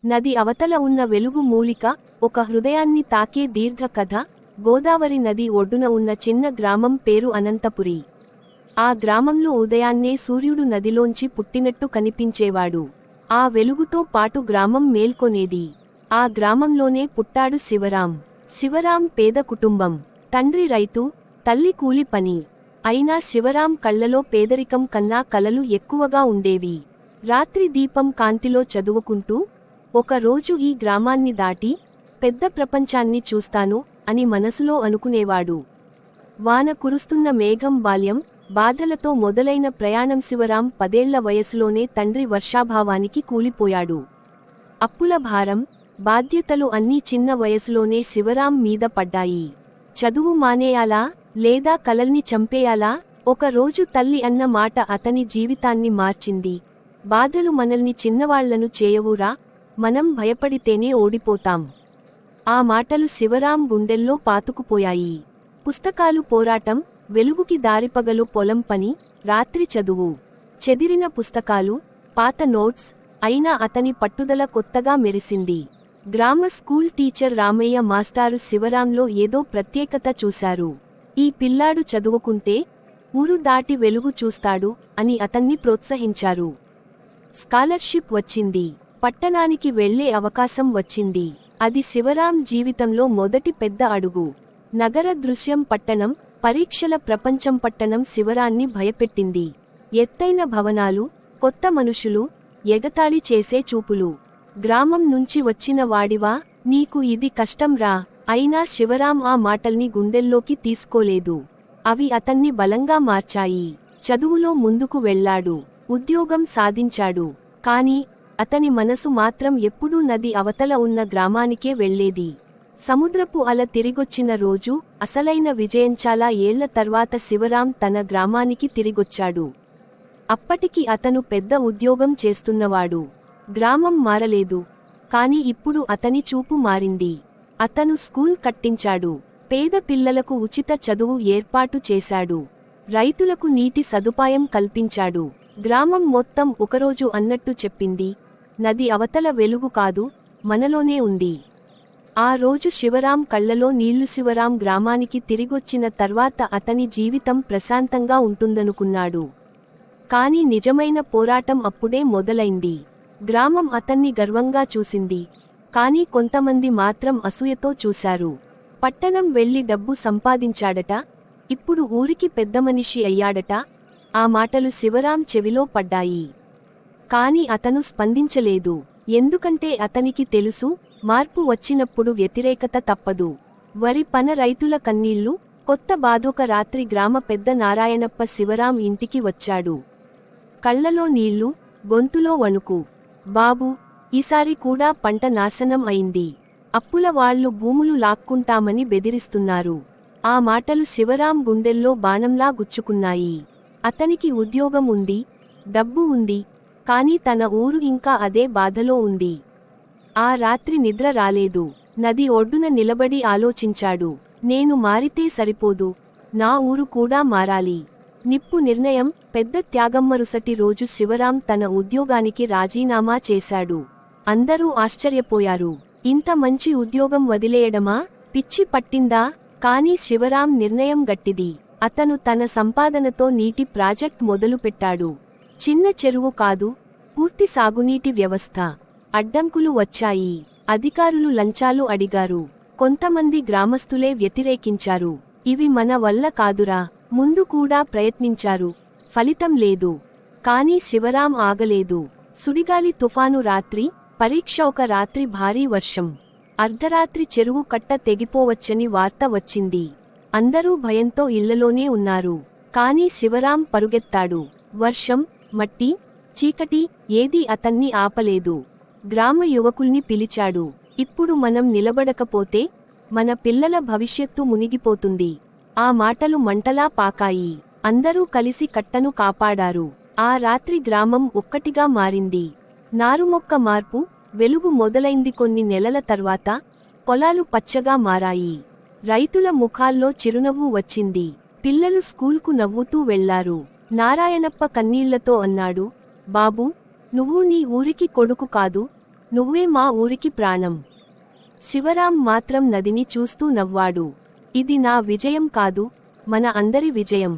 నది అవతల ఉన్న వెలుగు మూలిక, ఒక హృదయాన్ని తాకే దీర్ఘ కథ. గోదావరి నది ఒడ్డున ఉన్న చిన్న గ్రామం పేరు అనంతపురి. ఆ గ్రామంలో ఉదయాన్నే సూర్యుడు నదిలోంచి పుట్టినట్టు కనిపించేవాడు. ఆ వెలుగుతో పాటు గ్రామం మేల్కొనేది. ఆ గ్రామంలోనే పుట్టాడు శివరాం. శివరాం పేద కుటుంబం. తండ్రి రైతు, తల్లి కూలి పని. అయినా శివరాం కళ్లలో పేదరికం కన్నా కలలు ఎక్కువగా ఉండేవి. రాత్రి దీపం కాంతిలో చదువుకుంటూ, ఒక రోజు ఈ గ్రామాన్ని దాటి పెద్ద ప్రపంచాన్ని చూస్తాను అని మనసులో అనుకునేవాడు. వాన కురుస్తున్న మేఘం బాల్యం, బాధలతో మొదలైన ప్రయాణం. శివరాం 10 ఏళ్ల వయసులోనే తండ్రి వర్షాభావానికి కూలిపోయాడు. అప్పుల భారం, బాధ్యతలు అన్నీ చిన్న వయసులోనే శివరాం మీద పడ్డాయి. చదువు మానేయాలా, లేదా కలల్ని చంపేయాలా? ఒక రోజు తల్లి అన్న మాట అతని జీవితాన్ని మార్చింది. బాధలు మనల్ని చిన్నవాళ్లను చేయవురా, మనం భయపడితేనే ఓడిపోతాం. ఆ మాటలు శివరాం గుండెల్లో పాతుకుపోయాయి. పుస్తకాలు పోరాటం, వెలుగుకి దారిపగలు పొలం పని, రాత్రి చదువు. చెదిరిన పుస్తకాలు, పాత నోట్స్. అయినా అతని పట్టుదల కొత్తగా మెరిసింది. గ్రామ స్కూల్ టీచర్ రామయ్య మాస్టారు శివరాంలో ఏదో ప్రత్యేకత చూశారు. ఈ పిల్లాడు చదువుకుంటే ఊరు దాటి వెలుగు చూస్తాడు అని అతన్ని ప్రోత్సహించారు. స్కాలర్షిప్ వచ్చింది. పట్టణానికి వెళ్లే అవకాశం వచ్చింది. అది శివరాం జీవితంలో మొదటి పెద్ద అడుగు. నగర దృశ్యం పట్టణం, పరీక్షల ప్రపంచం. పట్టణం శివరాన్ని భయపెట్టింది. ఎత్తైన భవనాలు, కొత్త మనుషులు, ఎగతాళి చేసే చూపులు. గ్రామం నుంచి వచ్చిన వాడివా, నీకు ఇది కష్టం రా. అయినా శివరాం ఆ మాటల్ని గుండెల్లోకి తీసుకోలేదు. అవి అతన్ని బలంగా మార్చాయి. చదువులో ముందుకు వెళ్లాడు. ఉద్యోగం సాధించాడు. కాని అతని మనసు మాత్రం ఎప్పుడూ నది అవతల ఉన్న గ్రామానికే వెళ్లేది. సముద్రపు అల తిరిగొచ్చిన రోజు అసలైన విజయం. చాలా ఏళ్ల తర్వాత శివరాం తన గ్రామానికి తిరిగొచ్చాడు. అప్పటికి అతను పెద్ద ఉద్యోగం చేస్తున్నవాడు. గ్రామం మారలేదు, కాని ఇప్పుడు అతని చూపు మారింది. అతను స్కూల్ కట్టించాడు. పేద పిల్లలకు ఉచిత చదువు ఏర్పాటు చేశాడు. రైతులకు నీటి సదుపాయం కల్పించాడు. గ్రామం మొత్తం ఒకరోజు అన్నట్టు చెప్పింది, నది అవతల వెలుగు కాదు, మనలోనే ఉంది. ఆ రోజు శివరాం కళ్లలో నీళ్లు. శివరాం గ్రామానికి తిరిగొచ్చిన తర్వాత అతని జీవితం ప్రశాంతంగా ఉంటుందనుకున్నాడు. కాని నిజమైన పోరాటం అప్పుడే మొదలైంది. గ్రామం అతన్ని గర్వంగా చూసింది, కాని కొంతమంది మాత్రం అసూయతో చూశారు. పట్టణం వెళ్లి డబ్బు సంపాదించాడట, ఇప్పుడు ఊరికి పెద్దమనిషి అయ్యాడట. ఆ మాటలు శివరాం చెవిలో పడ్డాయి. కాని అతను స్పందించలేదు. ఎందుకంటే అతనికి తెలుసు, మార్పు వచ్చినప్పుడు వ్యతిరేకత తప్పదు. వరి పన రైతుల కన్నీళ్లు, కొత్త బాధొక రాత్రి. గ్రామ పెద్ద నారాయణప్ప శివరాం ఇంటికి వచ్చాడు. కళ్లలో నీళ్లు, గొంతులో వణుకు. బాబూ, ఈసారి కూడా పంట నాశనం అయింది. అప్పుల వాళ్లు భూములు లాక్కుంటామని బెదిరిస్తున్నారు. ఆ మాటలు శివరాం గుండెల్లో బాణంలా గుచ్చుకున్నాయి. అతనికి ఉద్యోగం ఉంది, డబ్బు ఉంది, కాని తన ఊరు ఇంకా అదే బాధలో ఉంది. ఆ రాత్రి నిద్ర రాలేదు. నది ఒడ్డున నిలబడి ఆలోచించాడు. నేను మారితే సరిపోదు, నా ఊరు కూడా మారాలి. నిప్పు నిర్ణయం, పెద్ద త్యాగం. మరుసటి రోజు శివరాం తన ఉద్యోగానికి రాజీనామా చేశాడు. అందరూ ఆశ్చర్యపోయారు. ఇంత మంచి ఉద్యోగం వదిలేయడమా, పిచ్చి పట్టిందా? కాని శివరాం నిర్ణయం గట్టిది. అతను తన సంపాదనతో నీటి ప్రాజెక్ట్ మొదలుపెట్టాడు. చిన్న చెరువు కాదు, పూర్తి సాగునీటి వ్యవస్థ. అడ్డంకులు వచ్చాయి. అధికారులు లంచాలు అడిగారు. కొంతమంది గ్రామస్తులే వ్యతిరేకించారు. ఇవి మన వల్ల కాదురా. ముందు కూడా ప్రయత్నించారు, ఫలితం లేదు. కాని శివరాం ఆగలేదు. సుడిగాలి, తుఫాను, రాత్రి పరీక్ష. ఒక రాత్రి భారీ వర్షం. అర్ధరాత్రి చెరువు కట్ట తెగిపోవచ్చని వార్త వచ్చింది. అందరూ భయంతో ఇళ్లలోనే ఉన్నారు. కాని శివరాం పరుగెత్తాడు. వర్షం, మట్టి, చీకటి ఏదీ అతన్ని ఆపలేదు. గ్రామ యువకుల్ని పిలిచాడు. ఇప్పుడు మనం నిలబడకపోతే మన పిల్లల భవిష్యత్తు మునిగిపోతుంది. ఆ మాటలు మంటలా పాకాయి. అందరూ కలిసి కట్టను కాపాడారు. ఆ రాత్రి గ్రామం ఒక్కటిగా మారింది. నారుమొక్క మార్పు, వెలుగు మొదలైంది. కొన్ని నెలల తర్వాత పొలాలు పచ్చగా మారాయి. రైతుల ముఖాల్లో చిరునవ్వు వచ్చింది. పిల్లలు స్కూల్కు నవ్వుతూ వెళ్లారు. నారాయణప్ప కన్నీళ్లతో అన్నాడు, బాబూ, నువ్వు నీ ఊరికి కొడుకు కాదు, నువ్వే మా ఊరికి ప్రాణం. శివరాం మాత్రం నదిని చూస్తూ నవ్వాడు. ఇది నా విజయం కాదు, మన అందరి విజయం.